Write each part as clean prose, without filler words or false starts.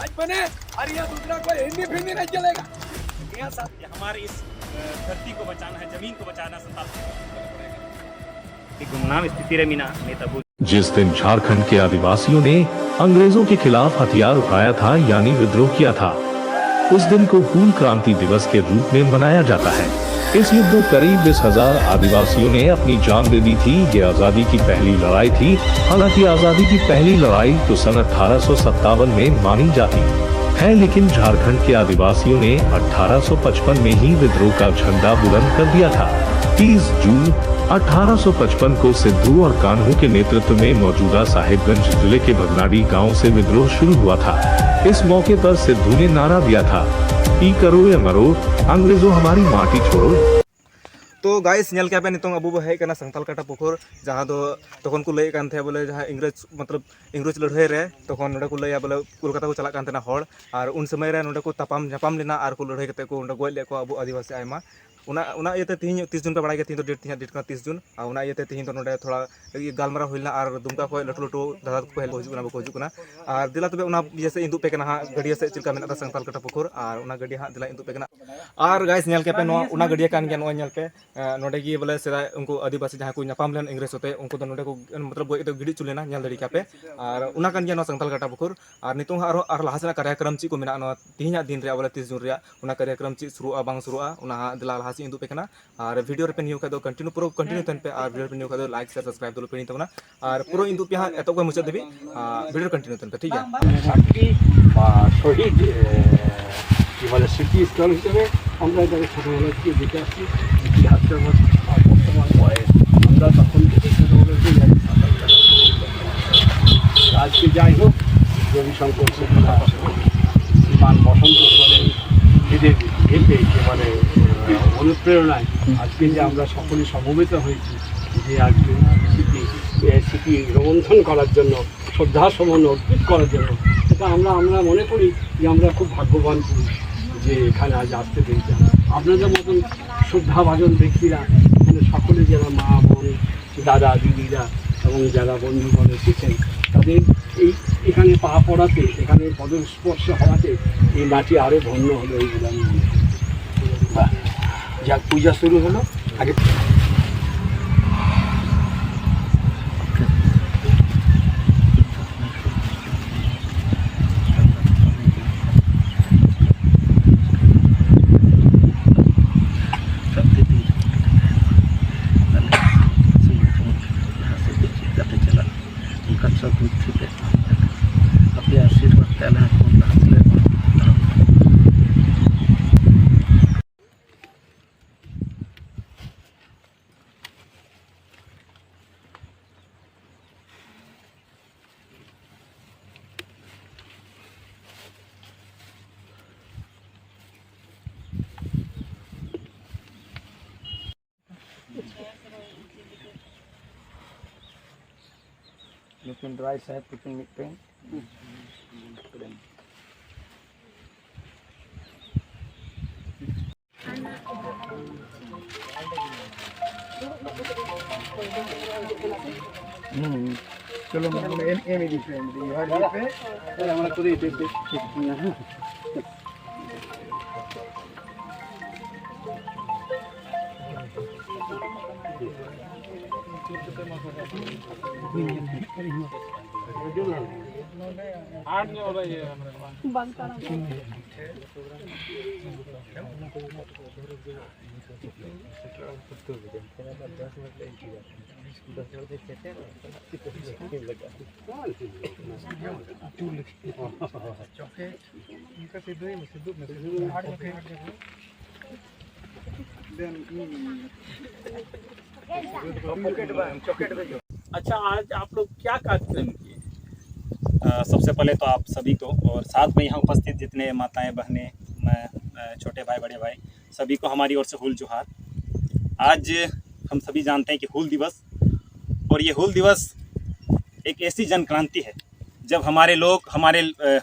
आज बने और ये दूसरा कोई हिंदी फिंदी नहीं चलेगा। यहाँ साथ हमारे इस धरती को बचाना है, जमीन को बचाना संताल गुमनाम स्थिति रे मीना नेता बोल। जिस दिन झारखंड के आदिवासियों ने अंग्रेजों के खिलाफ हथियार उठाया था यानी विद्रोह किया था, उस दिन को हूल क्रांति दिवस के रूप में मनाया जाता है। इस युद्ध में करीब 20,000 आदिवासियों ने अपनी जान दे दी थी। ये आजादी की पहली लड़ाई थी। हालांकि आजादी की पहली लड़ाई तो सन 1857 में मानी जाती है, लेकिन झारखंड के आदिवासियों ने 1855 में ही विद्रोह का झंडा बुलंद कर दिया था। 30 जून 1855 को सिद्धू और कान्हू के नेतृत्व में मौजूदा साहिबगंज जिले के भगनाडी गांव से विद्रोह शुरू हुआ था। इस मौके पर सिद्धू ने नारा दिया था, ई करो या मरो, अंग्रेजों हमारी माटी छोड़ो। तो गाइस नेल के पे नितों अबू हेज कना संताल काटा पुकुर जहाँ दो तखन को लय कान थे बोले जहाँ इंग्रेज मतलब इंग्रेज लड़ाई रे तखन नोडे को लया बोले कोलकाता को चला कान थे हड़ और उन समय रे नोडे को तापाम झापाम लेना और को लड़ाई कते को नोडे गोय ले को अबू आदिवासी आयमा उना इते तीन 30 जून पे बड़ा के तीन तो डेट का 30 जून और उना इते तीन तो नोडे थोड़ा गालमारा हुइलना और दुमका को लटू लटू दादा को हेल हजु को हजु कना और दिला तबे उना जैसे इंदु पे कना हा गडिया से चिलका मेना संताल काटा पुकुर और उना गडिया हा दिला इंदु पे कना और गाइस नेल के पे नो उना गडिया कान के नो नेल पे नोडे की बोले सेदा उनको आदिवासी जहाँ को नापाम लेन इंग्रेज होते उनको तो नोडे को मतलब गोय तो गिडी चुलेना नेल दड़ी पे और उना कान के नो संताल काटा पुकुर और नितों और लहासना कार्यक्रम ची को मेना नो तीन दिन रे बोले 30 जून रे उना कार्यक्रम ची शुरुआ बांग शुरुआ उना दिला लहासी इंदु पे कना और वीडियो रे पे न्यू का दो कंटिन्यू पूरा कंटिन्यू तन पे और वीडियो पे न्यू का दो लाइक शेयर सब्सक्राइब दो पे तबना और पूरा इंदु पे एतो को मुझे देबी वीडियो कंटिन्यू तन पे ठीक है সাক্ষী বা শহীদ কি বলে স্মৃতিস্থল হিসেবে আমরা এটাকে ছোটোবেলা থেকে দেখে আসছি। ইতিহাসের বর্তমান বয়স আমরা তখন থেকে ছোটোবেলা থেকে জানি সাঁতার কাটা। আজকে যাই হোক রবিশঙ্কর শ্রীমান বসন্ত সরেন এদের এতে একেবারে অনুপ্রেরণায় আজকে যে আমরা সকলে সমবেত হয়েছি যে আজকে স্মৃতি রোমন্থন করার জন্য শ্রদ্ধা সমন অর্পিত করার জন্য সেটা আমরা মনে করি যে আমরা খুব ভাগ্যবান পুরুষ যে এখানে আজ আসতে পেরেছি। আপনাদের মতন শ্রদ্ধাভাজন ব্যক্তিরা এখানে সকলে যারা মা বোন দাদা দিদিরা এবং যারা বন্ধুগণ এসেছেন তাদের এখানে পা পড়াতে এখানে পদস্পর্শ হওয়াতে এই মাটি আরও ধন্য হলো এইগুলো আমি মনে করি। যাক পূজা শুরু হলো আগে Looking right side, putting it pen. चलो मैं मेरी फ्रेंड दी यार पे और हमारा पूरी पे अच्छा, आज आप लोग क्या कार्यक्रम किए? सबसे पहले तो आप सभी को और साथ में यहाँ उपस्थित जितने माताएं बहनें, मैं छोटे भाई बड़े भाई सभी को हमारी ओर से हूल जोहार। आज हम सभी जानते हैं कि हूल दिवस, और ये हूल दिवस एक ऐसी जन क्रांति है जब हमारे लोग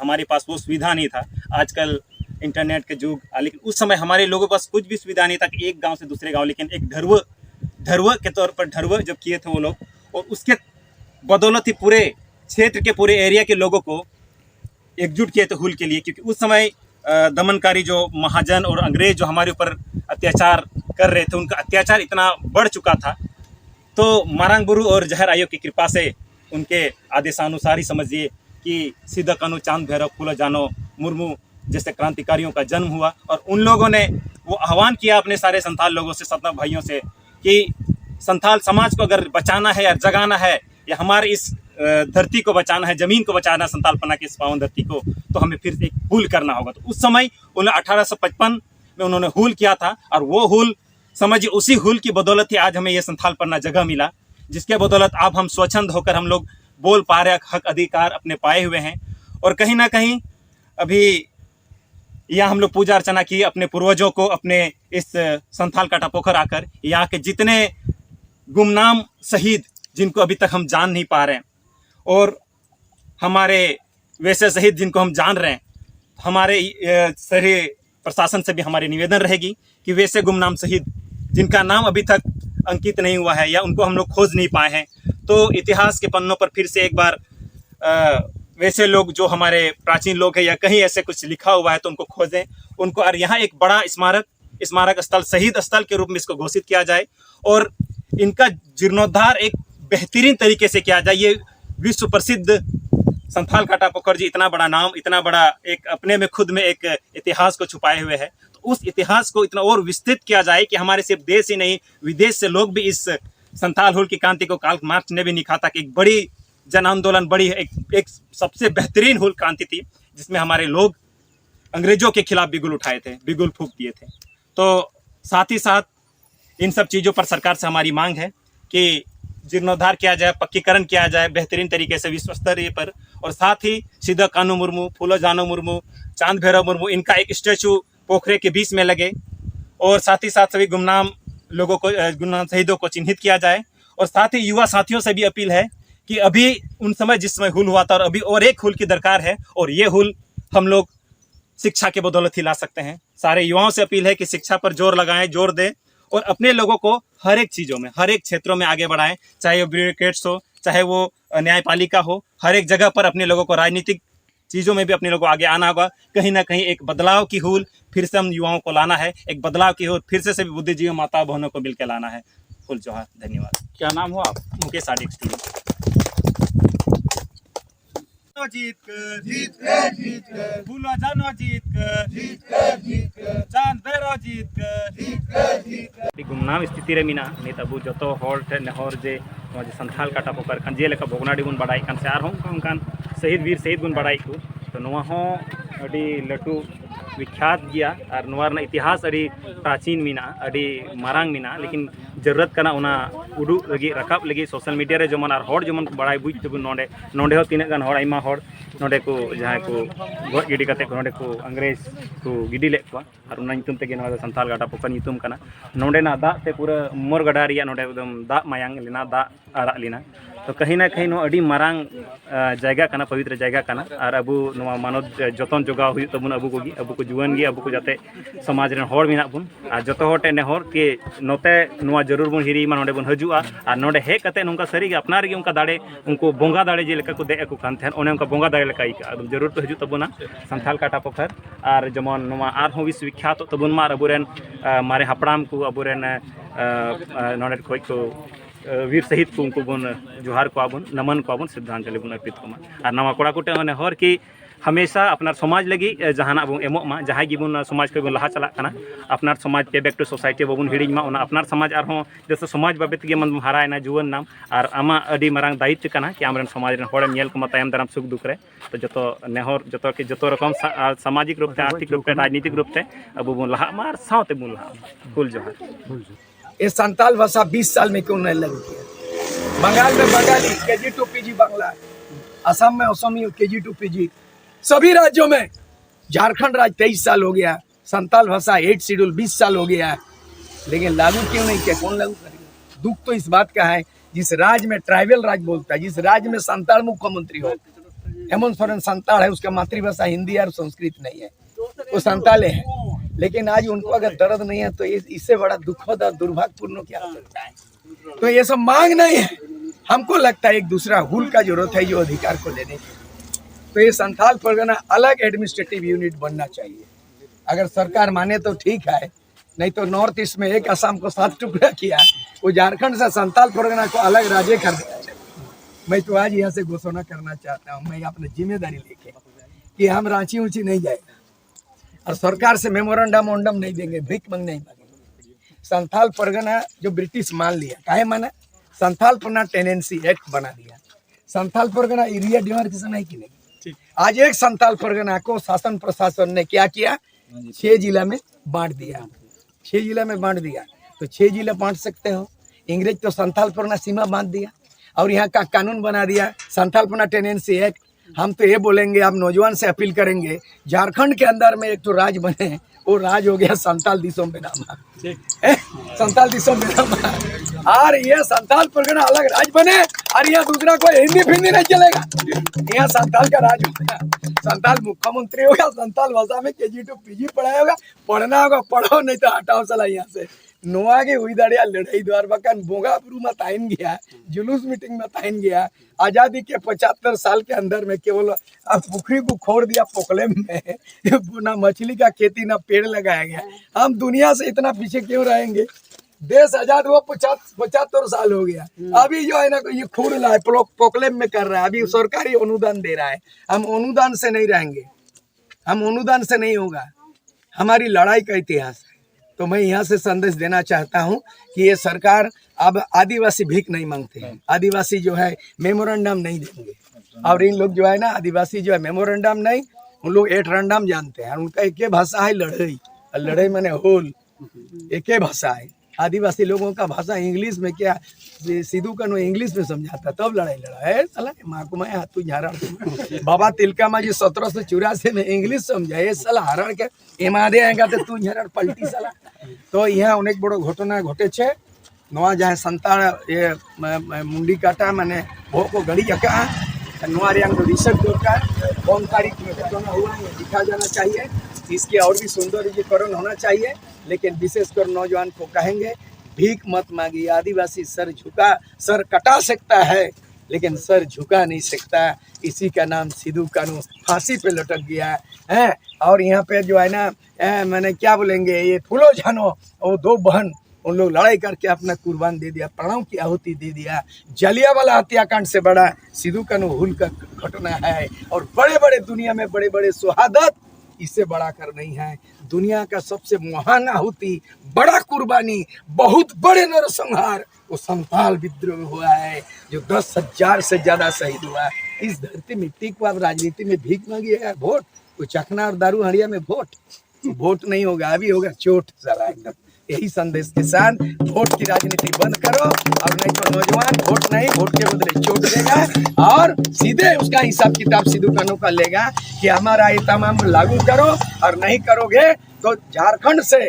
हमारे पास वो सुविधा नहीं था। आजकल इंटरनेट के युग, लेकिन उस समय हमारे लोगों के पास कुछ भी सुविधा नहीं था कि एक गांव से दूसरे गांव, लेकिन एक ढरव के तौर पर ढरव जब किए थे वो लोग, और उसके बदौलत ही पूरे क्षेत्र के पूरे एरिया के लोगों को एकजुट किए थे हुल के लिए, क्योंकि उस समय दमनकारी जो महाजन और अंग्रेज जो हमारे ऊपर अत्याचार कर रहे थे, उनका अत्याचार इतना बढ़ चुका था। तो मारांग बुरु और जहर आयोग की कृपा से, उनके आदेशानुसार ही समझिए कि सिद्ध कानू, चांद भैरव, फूलो जानो मुर्मू जैसे क्रांतिकारियों का जन्म हुआ। और उन लोगों ने वो आह्वान किया अपने सारे संथाल लोगों से, सतना भाइयों से, कि संथाल समाज को अगर बचाना है या जगाना है, या हमारे इस धरती को बचाना है, ज़मीन को बचाना है, संथाल पन्ना की इस पावन धरती को, तो हमें फिर एक हुल करना होगा। तो उस समय उन्हें 1855 में उन्होंने हुल किया था, और वो हुल समझिए उसी हुल की बदौलत ही आज हमें ये संथाल पन्ना जगह मिला, जिसके बदौलत अब हम स्वच्छंद होकर हम लोग बोल पा रहे, हक अधिकार अपने पाए हुए हैं। और कहीं ना कहीं अभी यहाँ हम लोग पूजा अर्चना की अपने पूर्वजों को, अपने इस संथाल काटा पोखर आकर यहाँ के जितने गुमनाम शहीद जिनको अभी तक हम जान नहीं पा रहे हैं, और हमारे वैसे शहीद जिनको हम जान रहे हैं, हमारे शहरी प्रशासन से भी हमारी निवेदन रहेगी कि वैसे गुमनाम शहीद जिनका नाम अभी तक अंकित नहीं हुआ है या उनको हम लोग खोज नहीं पाए हैं, तो इतिहास के पन्नों पर फिर से एक बार वैसे लोग जो हमारे प्राचीन लोग हैं या कहीं ऐसे कुछ लिखा हुआ है तो उनको खोजें, उनको। और यहाँ एक बड़ा स्मारक स्थल, शहीद स्थल के रूप में इसको घोषित किया जाए, और इनका जीर्णोद्धार एक बेहतरीन तरीके से किया जाए। ये विश्व प्रसिद्ध संथाल काटा पोखर जी इतना बड़ा नाम, इतना बड़ा एक अपने में खुद में एक इतिहास को छुपाए हुए है, तो उस इतिहास को इतना और विस्तृत किया जाए कि हमारे सिर्फ देश ही नहीं, विदेश से लोग भी इस संथाल हुल की क्रांति को, कार्ल मार्क्स ने भी लिखा था कि एक बड़ी जन आंदोलन, बड़ी एक सबसे बेहतरीन हुल क्रांति थी, जिसमें हमारे लोग अंग्रेजों के खिलाफ बिगुल उठाए थे, बिगुल फूंक दिए थे। तो साथ ही साथ इन सब चीज़ों पर सरकार से हमारी मांग है कि जीर्णोद्धार किया जाए, पक्कीकरण किया जाए बेहतरीन तरीके से विश्व स्तरीय पर, और साथ ही सिद्ध कानू मुर्मू, फूलो जानो मुर्मू, चांद भैरव मुर्मू, इनका एक स्टैचू पोखरे के बीच में लगे, और साथ ही साथ सभी गुमनाम लोगों को, गुमनाम शहीदों को चिन्हित किया जाए। और साथ ही युवा साथियों से भी अपील है कि अभी उन समय जिस समय हुल हुआ था और अभी और एक हुल की दरकार है, और ये हुल हम लोग शिक्षा के बदौलत ही ला सकते हैं। सारे युवाओं से अपील है कि शिक्षा पर जोर लगाएं, जोर दें, और अपने लोगों को हर एक चीज़ों में, हर एक क्षेत्रों में आगे बढ़ाएं, चाहे वो ब्यूरोक्रेट्स हो, चाहे वो न्यायपालिका हो, हर एक जगह पर अपने लोगों को, राजनीतिक चीज़ों में भी अपने लोगों को आगे आना होगा। कहीं ना कहीं एक बदलाव की हुल फिर से हम युवाओं को लाना है, एक बदलाव की हुल फिर से सभी बुद्धिजीवी माता बहनों को मिलकर लाना है। हुल जोहार, धन्यवाद। क्या नाम हो आप? मुकेश आडिक स्टूडियो। जीत कर फूलो जानो जीत कर चांद भैरव जीत कर गुमनाम स्थिति रे मिना नित अबू जतो हॉल ठे नेहर जे संथाल काटा पोखर कान जेलेका भोगनाडी बुन बाड़ाई कान से आरहों उनकान शहीद वीर शहीद बुन बाड़ाई को, तो नोआ हो अडी लटू विख्यात गया और नोआ इतिहास अड़ी प्राचीन मीना, अड़ी मारांग मीना, लेकिन जरूरत करना उना उडू लगी रकाब लगी सोशल मीडिया रे जमन और हर जमन बड़ाई बुझ तबुन नोडे नोडे हो तीन गान हर आइमा हर नोडे को जहां को गो गिडी कते को नोडे को अंग्रेज को गिडी ले को और उना नितुम तेगे नोडे संथाल गाटा पोखर नितुम कना नोडे ना दा ते पूरा मोर गडा रिया नोडे एकदम दा मायांग लेना दा आड़ा लेना। तो कहीं ना कहीं नो अड़ी मारांग जायगा कना, पवित्र जायगा कना, और अबू नोआ मानव जतन जोगाव हुई तबुन अबू को जुआन गे अबू को जाते समाज रे हर मिना बुन और जतो होटे नेहर के नोते नोआ जरूर बुन हिरी मा नोडे बुन हजुआ और नोडे हे कते नोंका सरी गे अपनार गे उनका दाड़े उनको बोंगा दाड़े जे लेका को दे को कान थेन ओने उनका बोंगा दाड़े लेका इका जरूर तो हजू तबुना संथाल काटा पोखर और जमन नोआ आर हो विश्वविख्यात तबुन मार अबुरेन मारे हपड़ाम को अबुरेन नोडे खोज को वीर शहीद को उनको बुन जोहार को आबुन, नमन को आबुन, श्रद्धांजलि बुन अर्पित को और नवा कोड़ा कुटे होने हर की हमेशा अपना समाज लगी जहाना बुन एमो मा जहां गी बुन समाज को बुन लहा चला कना अपना समाज पे बैक टू सोसाइटी बाबुन हिड़ी मा उना अपना समाज और हो जैसे समाज बाबत के मन हरायना जुवन नाम और आमा अडी मारांग दायित्व कना कि आमरन समाज रन होड़ नेल को तायम दाराम सुख दुख रे तो जतो नेहर जतो के जतो रकम सामाजिक रूप से, आर्थिक रूप से, राजनीतिक रूप से अब बुन लहा मार सावते बुन लहा। फुल जोहार। ये संताल भाषा 20 साल में क्यों नहीं लगी है? बंगाल में Bengali KG to PG Bangla, Assam में असमी KG to PG, सभी राज्यों में, झारखंड राज्य 23 साल हो गया, संताल भाषा 8 शेड्यूल 20 साल हो गया है, लेकिन लागू क्यों नहीं किया? कौन लागू करेगा? दुख तो इस बात का है जिस राज्य में ट्राइबल राज्य बोलता है, जिस राज्य में संताल मुख्यमंत्री हो, हेमंत सोरेन संताल है, उसका मातृभाषा हिंदी और संस्कृत नहीं है, वो संताले है, लेकिन आज उनको अगर दर्द नहीं है तो इससे बड़ा दुखद और दुर्भाग्यपूर्ण क्या हो सकता है? तो ये सब मांग नहीं है, हमको लगता है एक दूसरा हुल का जरूरत है जो अधिकार को लेने की। तो ये संथाल परगना अलग एडमिनिस्ट्रेटिव यूनिट बनना चाहिए। अगर सरकार माने तो ठीक है, नहीं तो नॉर्थ ईस्ट में एक असम को 7 टुकड़ा किया, वो झारखंड से संथाल परगना को अलग राज्य कर देना चाहिए। मैं तो आज यहाँ से घोषणा करना चाहता हूँ, मैं अपनी जिम्मेदारी लेके कि हम रांची ऊंची नहीं जाएगा और सरकार से मेमोरेंडम वोंडम नहीं देंगे, भीख मांग नहीं मांगेंगे। संथाल परगना जो ब्रिटिश मान लिया, काहे माना? संथाल परगना टेनेंसी एक्ट बना दिया। संथाल परगना एरिया डिमार्केशन है कि नहीं? आज एक संथाल परगना को शासन प्रशासन ने क्या किया? 6 जिला में बांट दिया। 6 जिला में बांट दिया तो 6 जिला बांट सकते हो। इंग्रेज तो संथाल परगना सीमा बांध दिया और यहाँ का कानून बना दिया संथाल परगना टेनेंसी एक्ट। हम तो ये बोलेंगे, आप नौजवान से अपील करेंगे, झारखंड के अंदर में एक तो राज बने, वो राज हो गया संथाल दिसोम बेनामा, संथाल दिसोम बेनामा। और ये संथाल परगना अलग राज बने और यहाँ दूसरा कोई हिंदी फिंदी नहीं चलेगा, यहाँ संथाल का राज होगा। संथाल मुख्यमंत्री होगा, संथाल भाषा में KG to PG पढ़ाया होगा, पढ़ना होगा पढ़ो, नहीं तो हटाओ साला यहाँ से। नोआ के हुई दाड़िया लड़ाई द्वार बकान बोगापुरु में ताइन गया, जुलूस मीटिंग में ताइन गया। आजादी के 75 साल के अंदर में केवल अब पुखरी को खोड़ दिया पोकले में, ना मछली का खेती ना पेड़ लगाया गया। हम दुनिया से इतना पीछे क्यों रहेंगे? देश आजाद हुआ 75 साल हो गया, अभी जो है ना ये खोड़ रहा है, पोकले में कर रहा है, अभी सरकारी अनुदान दे रहा है। हम अनुदान से नहीं रहेंगे, हम अनुदान से नहीं होगा, हमारी लड़ाई का इतिहास है। तो मैं यहाँ से संदेश देना चाहता हूँ कि ये सरकार अब आदिवासी भीख नहीं मांगते हैं, आदिवासी जो है मेमोरेंडम नहीं देंगे। और इन लोग जो है ना आदिवासी जो है मेमोरेंडम नहीं, उन लोग एटरेंडम जानते हैं। उनका एक ही भाषा है लड़ाई, लड़ाई माने होल, एक ही भाषा है। आदिवासी लोगों का भाषा इंग्लिश में क्या सिद्धू का इंग्लिश में समझाता तब लड़ाई लड़ा है साला। माँ को मैं हाथू झारा बाबा तिलका माँ जी 1784 में इंग्लिश समझाए साला हरण के एमादे आएगा तो तू झरण पलटी साला। तो यहाँ अनेक बड़ो घटना घटे छे। नवा जहाँ संतान ये मुंडी काटा मैंने वो को गड़ी जका नवा रियांग रिसर्च दरकार कौन तारीख में घटना हुआ ये दिखा जाना चाहिए। इसके और भी सौंदर्यीकरण होना चाहिए, लेकिन विशेषकर नौजवान को कहेंगे भीख मत मांगिए। आदिवासी सर कटा सकता है लेकिन सर झुका नहीं सकता। इसी का नाम सिद्धू कानू फांसी पे लटक गया है। और यहाँ पे जो है ना मैंने क्या बोलेंगे, ये फूलो जानो वो 2 बहन उन लोग लड़ाई करके अपना कुर्बान दे दिया, प्राणों की आहुति दे दिया। जलियांवाला हत्याकांड से बड़ा सिद्धू कानू हुल का घटना है। और बड़े बड़े दुनिया में बड़े बड़े शहादत इससे बड़ा कर नहीं है। दुनिया का सबसे महान आहुति, बड़ा कुर्बानी, बहुत बड़े नरसंहार वो संथाल विद्रोह हुआ है, जो 10,000 से ज्यादा शहीद हुआ। इस धरती मिट्टी को आप राजनीति में भीख मांगी है वोट, वो चखना और दारू हड़िया में वोट नहीं होगा, अभी होगा चोट साला एकदम। यही संदेश के साथ वोट की राजनीति बंद करो, और नहीं तो नौजवान वोट नहीं, वोट के बदले चोट देगा और सीधे उसका हिसाब किताब सिद्धू कानू का लेगा कि हमारा ये तमाम लागू करो, और नहीं करोगे तो झारखंड से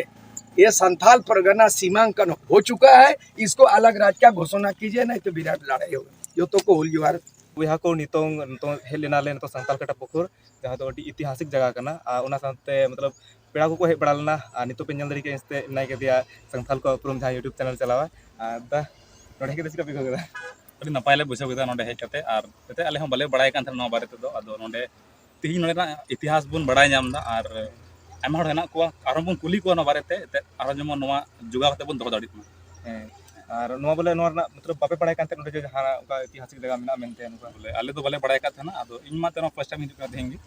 ये संथाल परगना सीमांकन हो चुका है, इसको अलग राज्य का घोषणा कीजिए, नहीं तो विराट लड़ाई होगा। जो तो को हुल जुआर यहाँ को नितों हेलेना ले तो संथाल काटा पुकुर जहाँ तो ऐतिहासिक जगह करना साथे मतलब पेड़ा को हेज बड़ा लेना नितो पे दड़ी के इसते नाई के दिया संथाल को उपरुम जहाँ यूट्यूब चैनल चलावा दा नोडे के देसिका बिखो गदा अभी नपाय ले बुझाव केदा नोडे हेज कते आर कते आले हम बाले बड़ाय कान थाना बारे ते दो आदो नोडे तिही नोडे ना इतिहास बुन बड़ाय नाम दा आर आयमा हड़ हेना को आरो बुन कुली को ना बारे ते आरो जमो नोवा जुगा कते बुन दोहो दाड़ित मा और नोवा बोले नोवा मतलब बापे पढ़ाई कानते नोडे जो जहाँ उनका ऐतिहासिक जगह मेना मेनते उनका बोले आले दो बाले बड़ाय का थाना आदो इन मा तेनो फर्स्ट टाइम हिजु का देंगी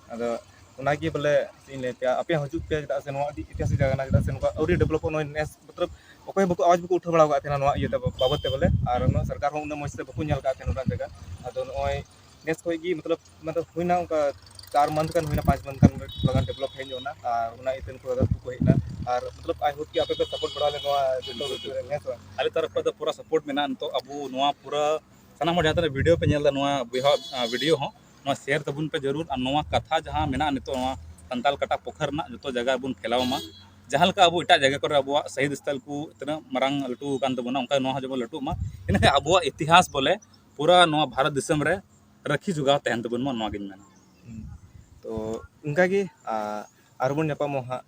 आदो उनागी बोले इन ले पे आपे हजु पे जदा से नोवा ऐतिहासिक जगह ना जदा से उनका और डेवलप नो नेस मतलब ओकय बको आवाज बको उठा बड़ा का थे नोवा ये बाबत ते बोले और नो सरकार हो उन मज से बको नेल का थे नोरा जगह आदो नोय नेस कोई गी मतलब हुइना उनका 4 मंथ kan हुइना 5 मंथ kan लगन डेवलप है जोना और उना इतन को को हेना और मतलब आई होप कि आपे पे सपोर्ट बड़ा ले नोवा जो नेस आले तरफ पर पूरा सपोर्ट मेना तो अबू नोवा पूरा सना mo jata वीडियो पे नेल नोवा वीडियो हो नोवा शेयर तबुन पे जरूर और नोवा कथा जहां मेना नितो नोवा संताल काटा पोखर ना जो जगह बुन खेलाव मा जहां का अबू इटा जगह कर अबू शहीद स्थल को इतना मरंग लटू कान तबुना उनका नोवा जब लटू मा इनके अबू इतिहास बोले पूरा नोवा भारत देशम रे रखी जुगाव तहन तबुन मा नोवा गिन मेना तो उनका की आरबुन नेपाम हा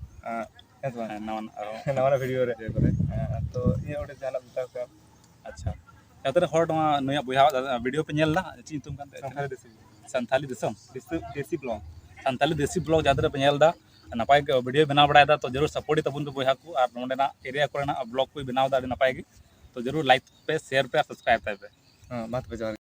नवा वीडियो रे बोले तो ये ओडे जाना बता का अच्छा यातरे हॉट नया बुया वीडियो पे नेल ला ची तुम कान संथाली देसी ब्लॉग संथाली देसी ब्लॉग ज़्यादा पे नेलदा नपाय वीडियो बनाव बड़ा तो जरूर सपोर्ट तबन पे बहा को और नोडेना एरिया को ब्लॉग को बनाव दा नपाय तो जरूर लाइक पे शेयर पे सब्सक्राइब पे हाँ, बात पे जवान